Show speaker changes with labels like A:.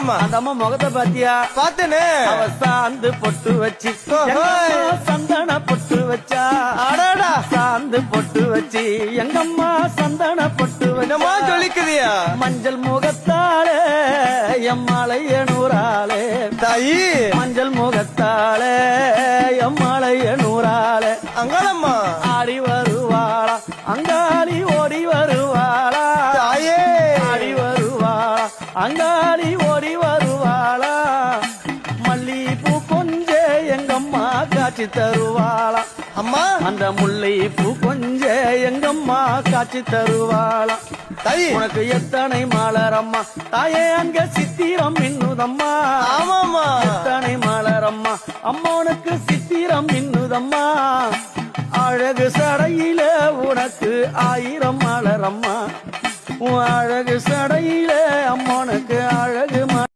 A: ஆமாமா.
B: அந்த அம்மா முகத்தை பாத்தியா?
A: பாத்தேனே.
B: அவ சாந்து பொட்டு வச்சு சந்தன பொட்டு வச்சா.
A: அடாடா.
B: சாந்து பொட்டு வச்சு எங்கம்மா சந்தன பொட்டு
A: என்னமா
B: வச்சா.
A: சொல்லிக்குதியா?
B: மஞ்சள் முகத்தாலே எம்மாளைய நூறாலே.
A: தாயி.
B: மஞ்சள் முகத்தாலே எம்மாளைய நூறாலே.
A: அங்காளம்மா.
B: ஆடி வருவாளா அங்காளி ஓடி வருவாளா.
A: தாயே.
B: ஆடி வருவாளா அங்காளி ஓடி வருவாளா. மல்லிப்பூ கொஞ்ச எங்கம்மா காட்சி தருவாளா.
A: அம்மா.
B: அந்த முல்லை பூ கொஞ்ச எங்கம்மா காட்சி தருவாளா.
A: தாயி.
B: உனக்கு எத்தனை மலரம்மா தாயே அங்க சித்திரம் மின்னுதம்மா.
A: ஆமாமா.
B: எத்தனை மலரம்மா அம்மா உனக்கு சித்திரம் மின்னுதம்மா. அழகு சடையில உனக்கு 1000 மலரம்மா. உன் அழகு சடையில அம்மனுக்கு அழகு